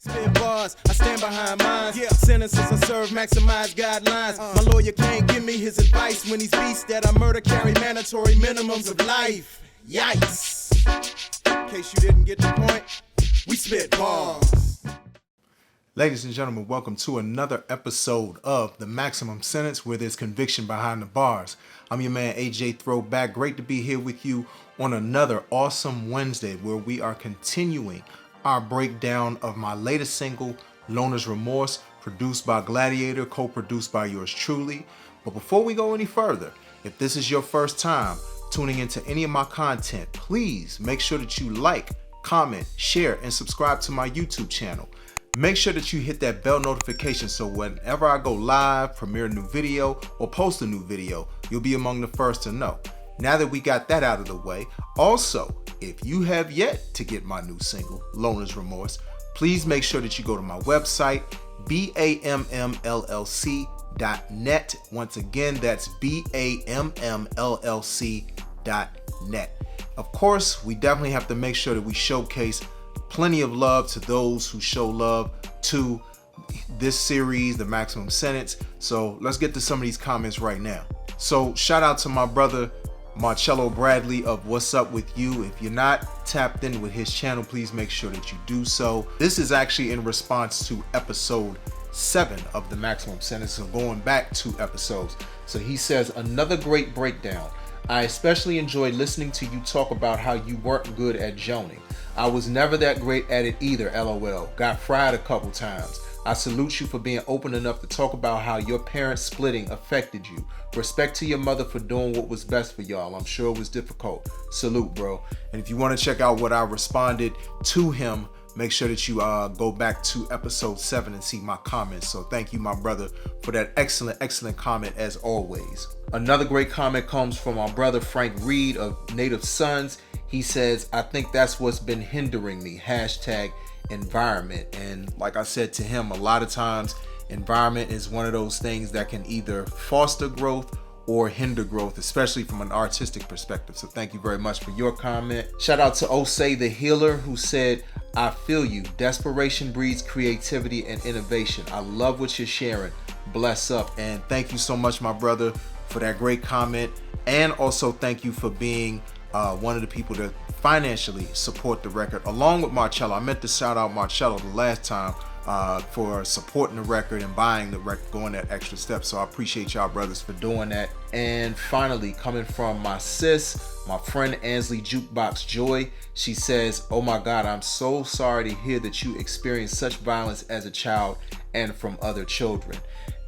Spit bars, I stand behind mine. Yeah. Sentences I serve, maximize guidelines. My lawyer can't give me his advice when these beasts that I murder carry mandatory minimums of life. Yikes. In case you didn't get the point, we spit bars. Ladies and gentlemen, welcome to another episode of The Maximum Sentence, where there's conviction behind the bars. I'm your man, AJ Throwback. Great to be here with you on another awesome Wednesday, where we are continuing our breakdown of my latest single, Remorse, produced by Gladiator, co-produced by yours truly. But before we go any further, if this is your first time tuning into any of my content, please make sure that you like, comment, share, and subscribe to my YouTube channel. Make sure that you hit that bell notification so whenever I go live, premiere a new video, or post a new video, you'll be among the first to know. Now that we got that out of the way, also, if you have yet to get my new single, Remorse, please make sure that you go to my website, BAMMLLC.net. Once again, that's BAMMLLC.net. Of course, we definitely have to make sure that we showcase plenty of love to those who show love to this series, The Maximum Sentence. So let's get to some of these comments right now. So shout out to my brother, Marchello Bradley of What's Up With You. If you're not tapped in with his channel, please make sure that you do so. This is actually in response to episode 7 of The Maximum Sentence, so going back 2 episodes. So he says, another great breakdown. I especially enjoyed listening to you talk about how you weren't good at joning. I was never that great at it either, LOL. Got fried a couple times. I salute you for being open enough to talk about how your parents splitting affected you. Respect to your mother for doing what was best for y'all. I'm sure it was difficult. Salute, bro. And if you want to check out what I responded to him, make sure that you go back to episode 7 and see my comments. So thank you, my brother, for that excellent comment as always. Another great comment comes from our brother Frank Reed of Native Sons. He says, I think that's what's been hindering me. #environment. And like I said to him, a lot of times environment is one of those things that can either foster growth or hinder growth, especially from an artistic perspective. So thank you very much for your comment. Shout out to Osa The Healer, who said, I feel you. Desperation breeds creativity and innovation. I love what you're sharing. Bless up. And thank you so much, my brother, for that great comment. And also thank you for being one of the people that financially support the record, along with Marchello. I meant to shout out Marchello the last time for supporting the record and buying the record, going that extra step. So I appreciate y'all brothers for doing that. And finally, coming from my sis, my friend Ansley Jukeboxx Joy, she says, oh my God, I'm so sorry to hear that you experienced such violence as a child and from other children.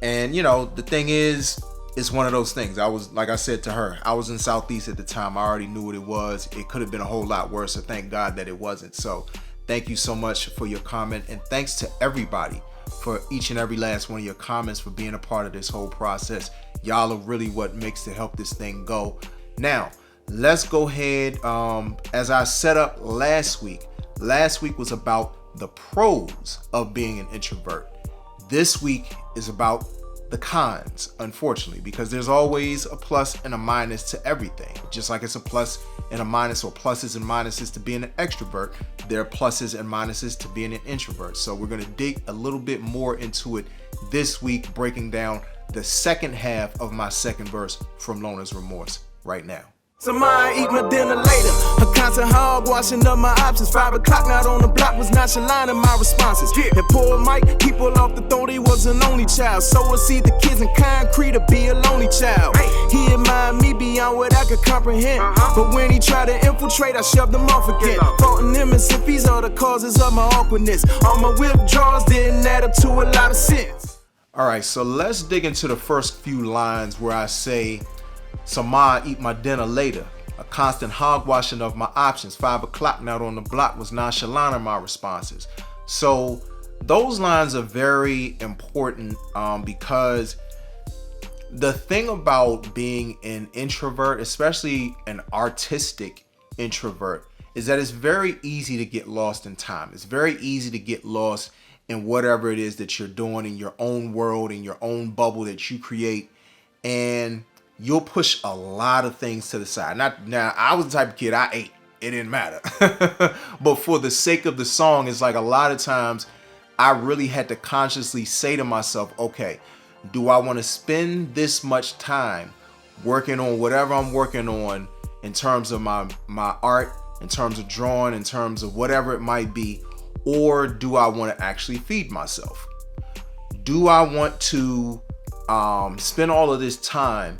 And you know, the thing is, it's one of those things. I was, like I said to her, I was in Southeast at the time. I already knew what it was. It could have been a whole lot worse, so thank God that it wasn't. So thank you so much for your comment, and thanks to everybody for each and every last one of your comments, for being a part of this whole process. Y'all are really what makes to help this thing go. Now, let's go ahead. As I set up last week was about the pros of being an introvert. This week is about the cons, unfortunately, because there's always a plus and a minus to everything. Just like it's a plus and a minus, or pluses and minuses to being an extrovert, there are pluses and minuses to being an introvert. So we're going to dig a little bit more into it this week, breaking down the second half of my second verse from Remorse right now. Tomorrow I eat my dinner later. A constant hog washing up my options. 5 o'clock, not on the block, was nonchalant in my responses. And poor Mike, people off the throat, he was an only child. So was he the kids in concrete to be a lonely child. He admired me beyond what I could comprehend. But when he tried to infiltrate, I shoved him off again. Faulting him as if he's all the causes of my awkwardness. All my withdrawals didn't add up to a lot of sense. All right, so let's dig into the first few lines where I say, so ma, eat my dinner later. A constant hogwashing of my options. 5 o'clock, not on the block, was nonchalant in my responses. So those lines are very important because the thing about being an introvert, especially an artistic introvert, is that it's very easy to get lost in time. It's very easy to get lost in whatever it is that you're doing in your own world, in your own bubble that you create. And you'll push a lot of things to the side. Now, I was the type of kid, I ate. It didn't matter. But for the sake of the song, it's like a lot of times I really had to consciously say to myself, okay, do I want to spend this much time working on whatever I'm working on in terms of my art, in terms of drawing, in terms of whatever it might be, or do I want to actually feed myself? Do I want to spend all of this time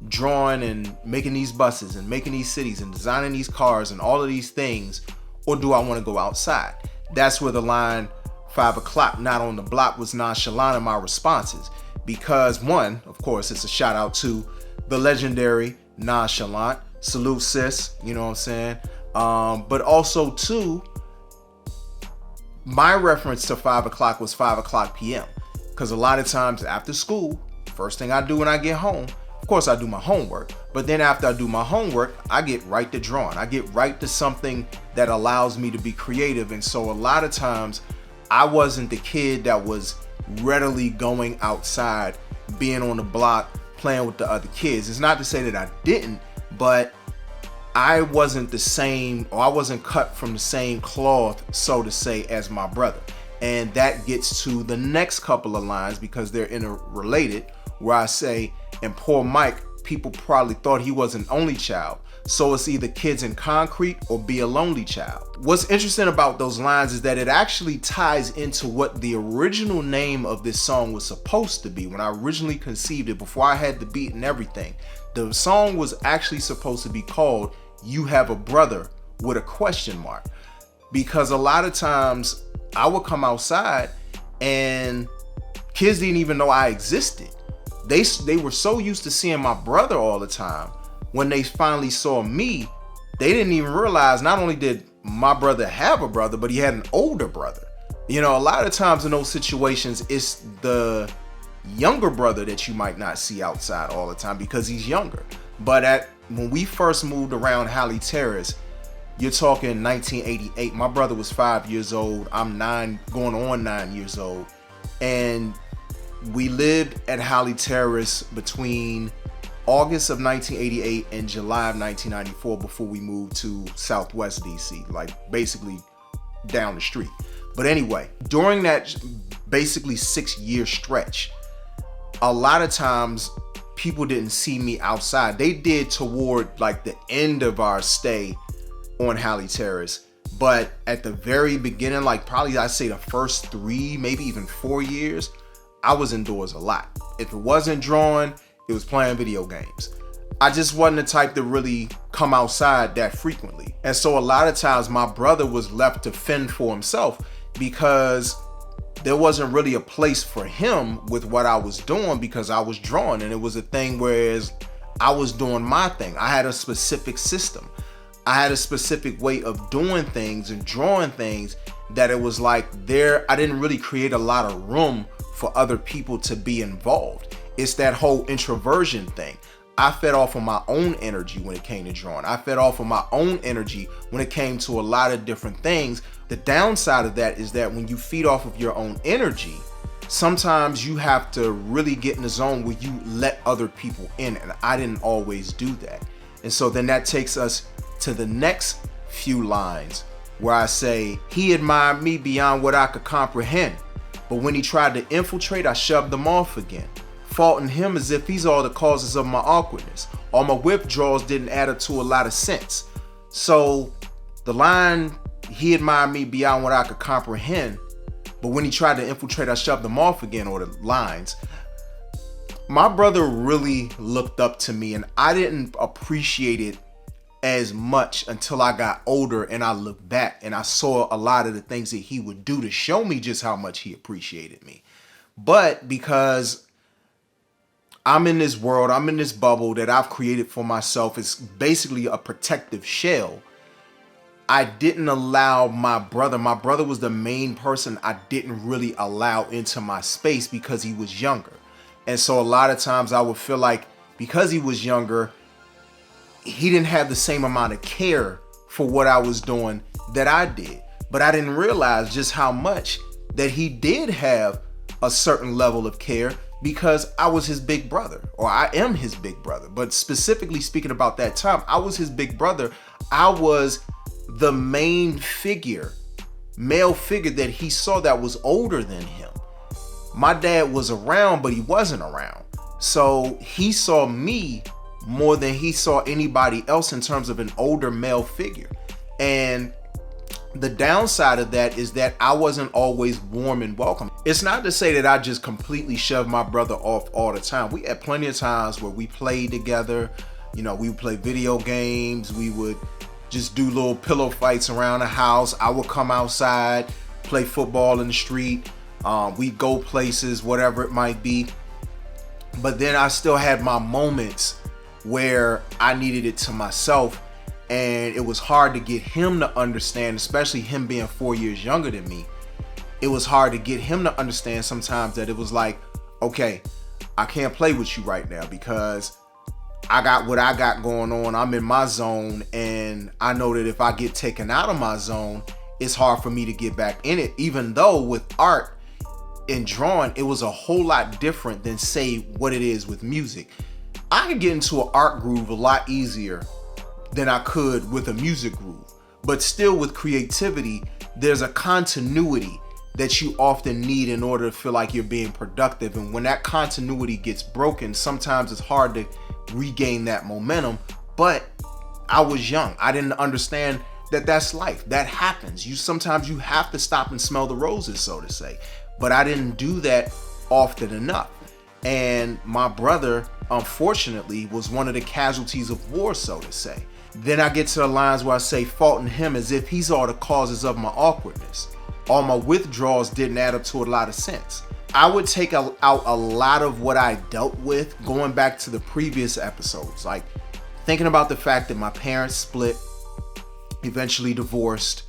drawing and making these buses and making these cities and designing these cars and all of these things, or do I want to go outside? That's where the line 5 o'clock, not on the block, was nonchalant in my responses. Because one, of course, it's a shout out to the legendary Nonchalant. Salute, sis, you know what I'm saying? But also two, my reference to 5 o'clock was 5 o'clock p.m. Because a lot of times after school, first thing I do when I get home, of course I do my homework, but then after I do my homework, I get right to drawing. I get right to something that allows me to be creative. And so a lot of times I wasn't the kid that was readily going outside, being on the block, playing with the other kids. It's not to say that I didn't, but I wasn't the same, or I wasn't cut from the same cloth, so to say, as my brother. And that gets to the next couple of lines because they're interrelated, where I say, and poor Mike, people probably thought he was an only child. So it's either kids in concrete or be a lonely child. What's interesting about those lines is that it actually ties into what the original name of this song was supposed to be. When I originally conceived it, before I had the beat and everything, the song was actually supposed to be called You Have a Brother with a question mark. Because a lot of times I would come outside and kids didn't even know I existed. They were so used to seeing my brother all the time. When they finally saw me, they didn't even realize not only did my brother have a brother, but he had an older brother. You know, a lot of times in those situations, it's the younger brother that you might not see outside all the time because he's younger. But when we first moved around Halley Terrace, you're talking 1988. My brother was 5 years old. I'm 9, going on 9 years old. And we lived at Halley Terrace between August of 1988 and July of 1994 before we moved to Southwest DC, like basically down the street. But anyway, during that basically 6-year stretch, a lot of times people didn't see me outside. They did toward like the end of our stay on Halley Terrace. But at the very beginning, like probably I'd say the first 3, maybe even 4 years, I was indoors a lot. If it wasn't drawing, it was playing video games. I just wasn't the type to really come outside that frequently. And so a lot of times my brother was left to fend for himself because there wasn't really a place for him with what I was doing because I was drawing. And it was a thing whereas I was doing my thing. I had a specific system. I had a specific way of doing things and drawing things that it was like I didn't really create a lot of room for other people to be involved. It's that whole introversion thing. I fed off of my own energy when it came to drawing. I fed off of my own energy when it came to a lot of different things. The downside of that is that when you feed off of your own energy, sometimes you have to really get in the zone where you let other people in. And I didn't always do that. And so then that takes us to the next few lines where I say, he admired me beyond what I could comprehend. But when he tried to infiltrate, I shoved him off again, faulting him as if he's all the causes of my awkwardness. All my withdrawals didn't add up to a lot of sense. So the line, he admired me beyond what I could comprehend, but when he tried to infiltrate, I shoved him off again, or the lines. My brother really looked up to me, and I didn't appreciate it as much until I got older and I looked back and I saw a lot of the things that he would do to show me just how much he appreciated me. But because I'm in this world, I'm in this bubble that I've created for myself, it's basically a protective shell. I didn't allow my brother was the main person I didn't really allow into my space because he was younger. And so a lot of times I would feel like because he was younger, he didn't have the same amount of care for what I was doing that I did. But I didn't realize just how much that he did have a certain level of care because I was his big brother, or I am his big brother. But specifically speaking about that time, I was his big brother. I was the main figure male figure that he saw that was older than him. My dad was around, but he wasn't around. So he saw me more than he saw anybody else in terms of an older male figure. And the downside of that is that I wasn't always warm and welcome. It's not to say that I just completely shoved my brother off all the time. We had plenty of times where we played together. You know, we would play video games. We would just do little pillow fights around the house. I would come outside, play football in the street. We'd go places, whatever it might be. But then I still had my moments where I needed it to myself. And it was hard to get him to understand, especially him being 4 years younger than me. It was hard to get him to understand sometimes that it was like, okay, I can't play with you right now because I got what I got going on. I'm in my zone, and I know that if I get taken out of my zone, it's hard for me to get back in it. Even though with art and drawing, it was a whole lot different than say what it is with music. I could get into an art groove a lot easier than I could with a music groove. But still with creativity, there's a continuity that you often need in order to feel like you're being productive. And when that continuity gets broken, sometimes it's hard to regain that momentum. But I was young. I didn't understand that that's life. That happens. Sometimes you have to stop and smell the roses, so to say. But I didn't do that often enough. And my brother, unfortunately, was one of the casualties of war, so to say. Then I get to the lines where I say faulting him as if he's all the causes of my awkwardness. All my withdrawals didn't add up to a lot of sense. I would take out a lot of what I dealt with going back to the previous episodes, like thinking about the fact that my parents split, eventually divorced,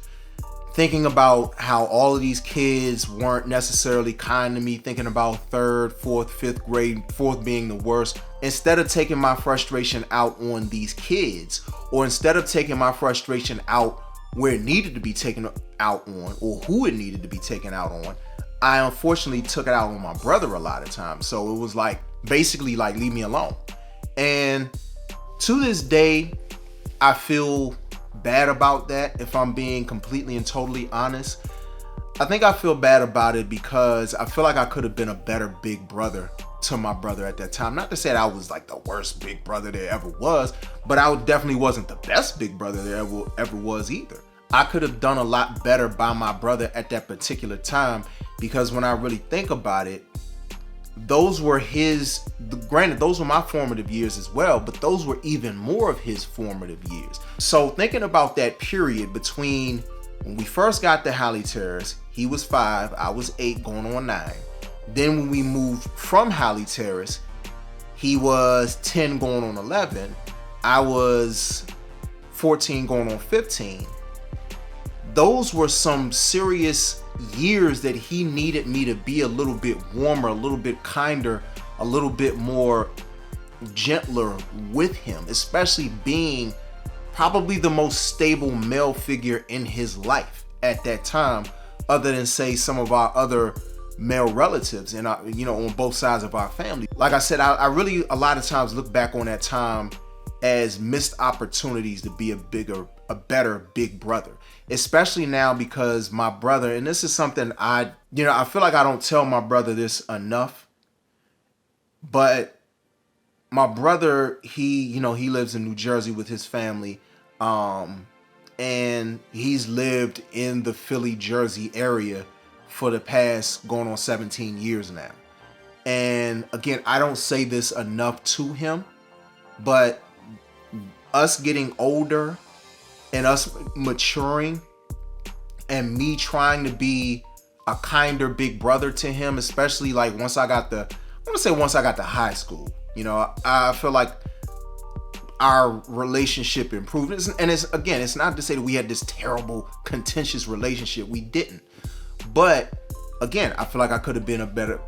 thinking about how all of these kids weren't necessarily kind to me, thinking about third, fourth, fifth grade, fourth being the worst. Instead of taking my frustration out on these kids, or instead of taking my frustration out where it needed to be taken out on, or who it needed to be taken out on, I unfortunately took it out on my brother a lot of times. So it was like, basically like, leave me alone. And to this day, I feel bad about that, if I'm being completely and totally honest. I think I feel bad about it because I feel like I could have been a better big brother to my brother at that time. Not to say that I was like the worst big brother there ever was, but I definitely wasn't the best big brother there ever was either. I could have done a lot better by my brother at that particular time, because when I really think about it, those were granted, those were my formative years as well, but those were even more of his formative years. So thinking about that period between when we first got to Halle Terrace, he was 5, I was 8 going on 9. Then when we moved from Halle Terrace, he was 10 going on 11. I was 14 going on 15. Those were some serious years that he needed me to be a little bit warmer, a little bit kinder, a little bit more gentler with him, especially being probably the most stable male figure in his life at that time, other than say some of our other male relatives and on both sides of our family. Like I said, I really a lot of times look back on that time as missed opportunities to be a better big brother, especially now because my brother, and this is something I feel like I don't tell my brother this enough, but my brother, he lives in New Jersey with his family, and he's lived in the Philly, Jersey area for the past going on 17 years now. And again, I don't say this enough to him, but us getting older and us maturing and me trying to be a kinder big brother to him, especially like once I got to high school, I feel like our relationship improved. And it's not to say that we had this terrible, contentious relationship. We didn't. But again, I feel like I could have been a better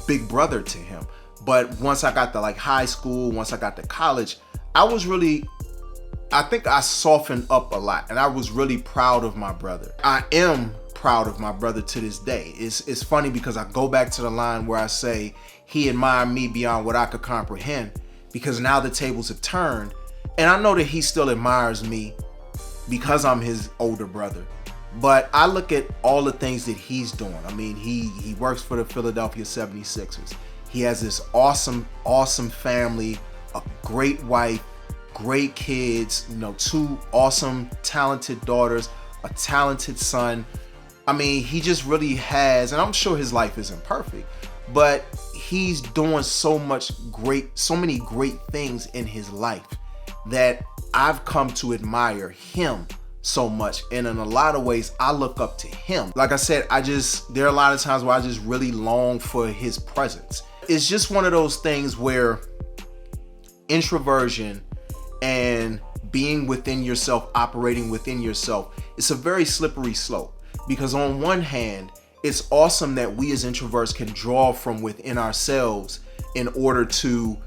big brother to him. But once I got to like high school, once I got to college, I think I softened up a lot, and I was really proud of my brother. I am proud of my brother to this day. It's funny because I go back to the line where I say he admired me beyond what I could comprehend, because now the tables have turned, and I know that he still admires me because I'm his older brother. But I look at all the things that he's doing. I mean, he works for the Philadelphia 76ers. He has this awesome family, a great wife, great kids, 2 awesome, talented daughters, a talented son. I mean, he just really has, and I'm sure his life isn't perfect, but he's doing so many great things in his life that I've come to admire him so much. And in a lot of ways, I look up to him. Like I said, there are a lot of times where I just really long for his presence. It's just one of those things where introversion and being within yourself, operating within yourself, it's a very slippery slope. Because on one hand, it's awesome that we as introverts can draw from within ourselves in order to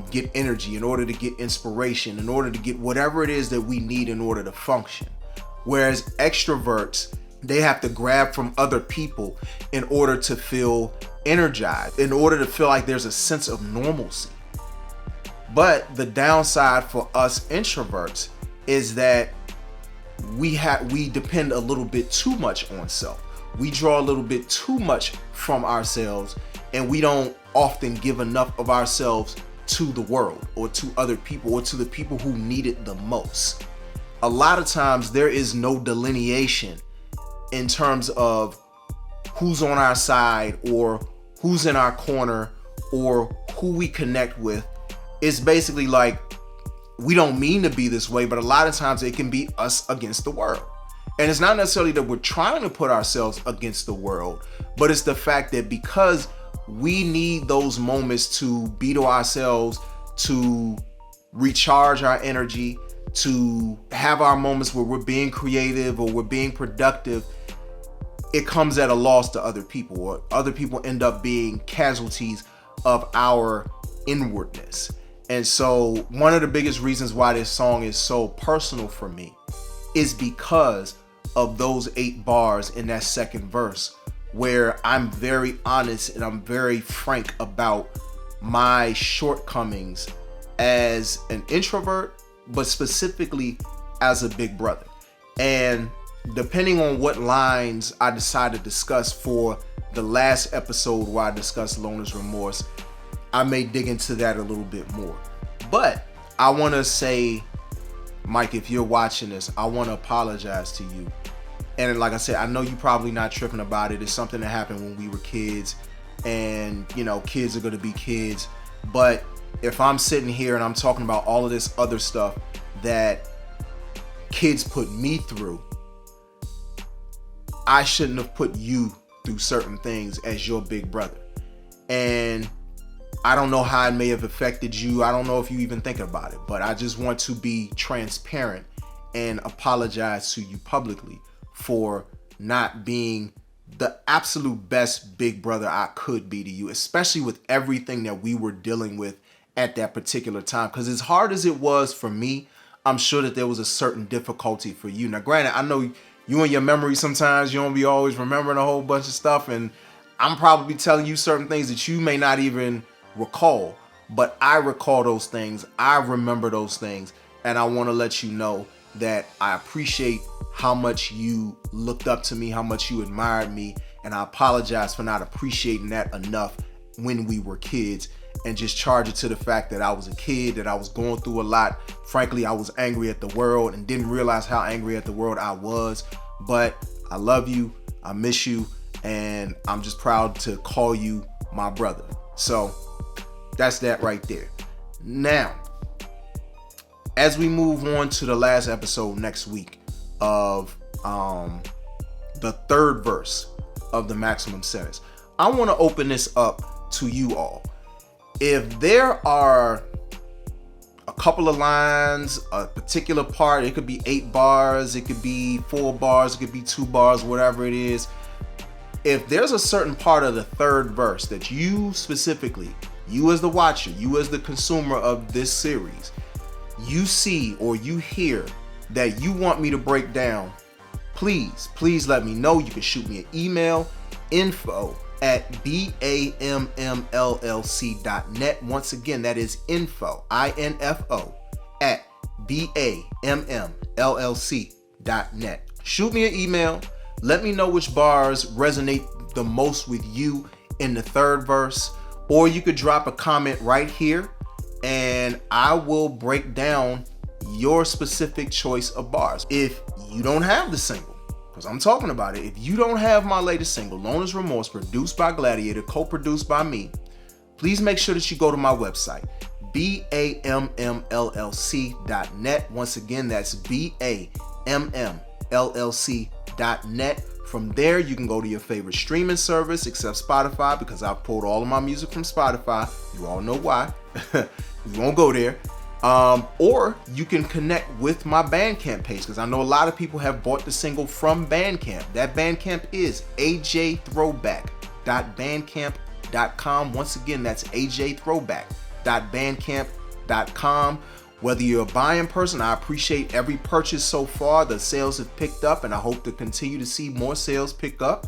get energy, in order to get inspiration, in order to get whatever it is that we need in order to function. Whereas extroverts, they have to grab from other people in order to feel energized, in order to feel like there's a sense of normalcy. But the downside for us introverts is that we depend a little bit too much on self. We draw a little bit too much from ourselves, and we don't often give enough of ourselves to the world or to other people or to the people who need it the most. A lot of times there is no delineation in terms of who's on our side or who's in our corner or who we connect with. It's basically like, we don't mean to be this way, but a lot of times it can be us against the world. And it's not necessarily that we're trying to put ourselves against the world, but it's the fact that because we need those moments to be to ourselves, to recharge our energy, to have our moments where we're being creative or we're being productive, it comes at a loss to other people, or other people end up being casualties of our inwardness. And so one of the biggest reasons why this song is so personal for me is because of those 8 bars in that second verse, where I'm very honest and I'm very frank about my shortcomings as an introvert, but specifically as a big brother. And depending on what lines I decide to discuss for the last episode where I discussed Loner's Remorse, I may dig into that a little bit more. But I want to say, Mike, if you're watching this, I want to apologize to you. And like I said, I know you're probably not tripping about it. It's something that happened when we were kids, and kids are going to be kids. But if I'm sitting here and I'm talking about all of this other stuff that kids put me through, I shouldn't have put you through certain things as your big brother. And I don't know how it may have affected you. I don't know if you even think about it, but I just want to be transparent and apologize to you publicly for not being the absolute best big brother I could be to you, especially with everything that we were dealing with at that particular time. Because as hard as it was for me, I'm sure that there was a certain difficulty for you. Now, granted, I know you and your memory, sometimes you don't be always remembering a whole bunch of stuff, and I'm probably telling you certain things that you may not even recall, but I recall those things. I remember those things, and I want to let you know that I appreciate how much you looked up to me, how much you admired me, and I apologize for not appreciating that enough when we were kids, and just charge it to the fact that I was a kid, that I was going through a lot. Frankly, I was angry at the world and didn't realize how angry at the world I was. But I love you, I miss you, and I'm just proud to call you my brother. So that's that right there. Now, as we move on to the last episode next week of the third verse of the Maximum Sentence, I want to open this up to you all. If there are a couple of lines, a particular part, it could be 8 bars, it could be 4 bars, it could be 2 bars, whatever it is. If there's a certain part of the third verse that you specifically, you as the watcher, you as the consumer of this series, you see or you hear that you want me to break down, please let me know. You can shoot me an email, info@bammllc.net. Once again, that is info, info, @bammllc.net. Shoot me an email. Let me know which bars resonate the most with you in the third verse, or you could drop a comment right here and I will break down your specific choice of bars. If you don't have the single, because I'm talking about it, if you don't have my latest single, Known as Remorse, produced by Gladiator, co-produced by me, please make sure that you go to my website, BAMMLLC.net. Once again, that's BAMMLLC.net. From there, you can go to your favorite streaming service, except Spotify, because I've pulled all of my music from Spotify. You all know why. You won't go there. Or you can connect with my Bandcamp page, because I know a lot of people have bought the single from Bandcamp. That Bandcamp is ajthrowback.bandcamp.com. Once again, that's ajthrowback.bandcamp.com. Whether you're a buying person, I appreciate every purchase so far. The sales have picked up, and I hope to continue to see more sales pick up.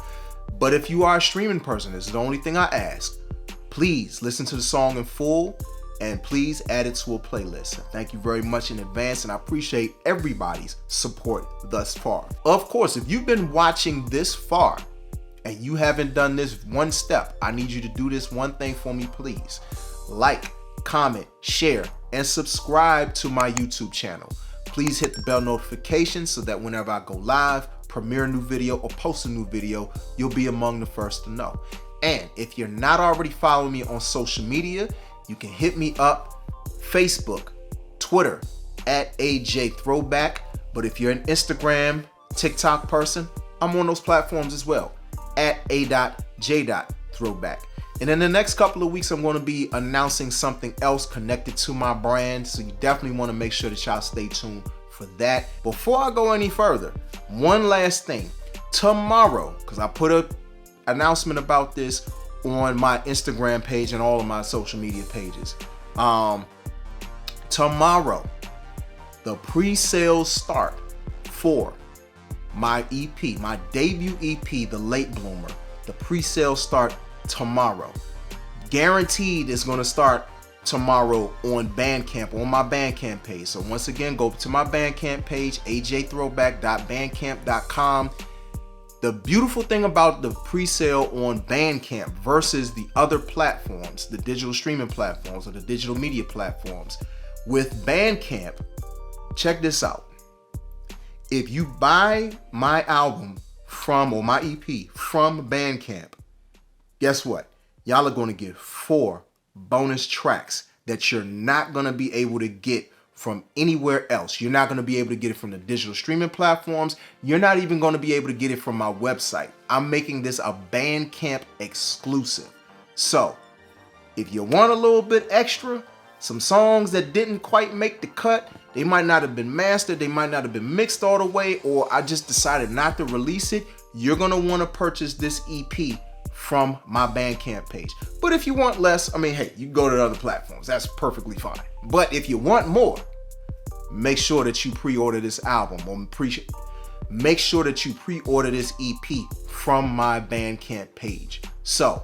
But if you are a streaming person, this is the only thing I ask. Please listen to the song in full, and please add it to a playlist. Thank you very much in advance, and I appreciate everybody's support thus far. Of course, if you've been watching this far and you haven't done this one step, I need you to do this one thing for me, please. Like, comment, share, and subscribe to my YouTube channel. Please hit the bell notification so that whenever I go live, premiere a new video, or post a new video, you'll be among the first to know. And if you're not already following me on social media, you can hit me up, Facebook, Twitter, at AJThrowback. But if you're an Instagram, TikTok person, I'm on those platforms as well, at A.J.Throwback. And in the next couple of weeks, I'm going to be announcing something else connected to my brand. So you definitely want to make sure that y'all stay tuned for that. Before I go any further, one last thing. Tomorrow, because I put an announcement about this on my Instagram page and all of my social media pages. Tomorrow, the pre-sales start for my EP, my debut EP, The Late Bloomer. The pre-sales start tomorrow. Guaranteed it's going to start tomorrow on Bandcamp, on my Bandcamp page. So once again, go to my Bandcamp page, ajthrowback.bandcamp.com. The beautiful thing about the pre-sale on Bandcamp versus the other platforms, the digital streaming platforms or the digital media platforms, with Bandcamp, check this out. If you buy my album from, or my EP from Bandcamp, guess what? Y'all are going to get 4 bonus tracks that you're not going to be able to get from anywhere else. You're not going to be able to get it from the digital streaming platforms. You're not even going to be able to get it from my website. I'm making this a Bandcamp exclusive. So if you want a little bit extra, some songs that didn't quite make the cut, they might not have been mastered, they might not have been mixed all the way, or I just decided not to release it, you're going to want to purchase this EP from my Bandcamp page. But if you want less, I mean, hey, you can go to the other platforms. That's perfectly fine. But if you want more, make sure that you pre-order this album, or make sure that you pre-order this EP from my Bandcamp page. So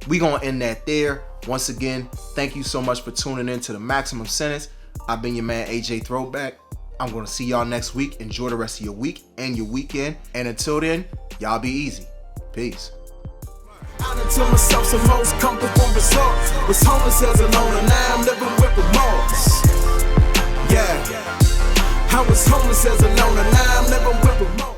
we gonna end that there. Once again, thank you so much for tuning in to The Maximum Sentence. I've been your man, AJ Throwback. I'm gonna see y'all next week. Enjoy the rest of your week and your weekend. And until then, y'all be easy. Peace. To myself, some most comfortable results. Was homeless as a loner, now I'm living with remorse. Yeah, I was homeless as a loner, now I'm living with remorse.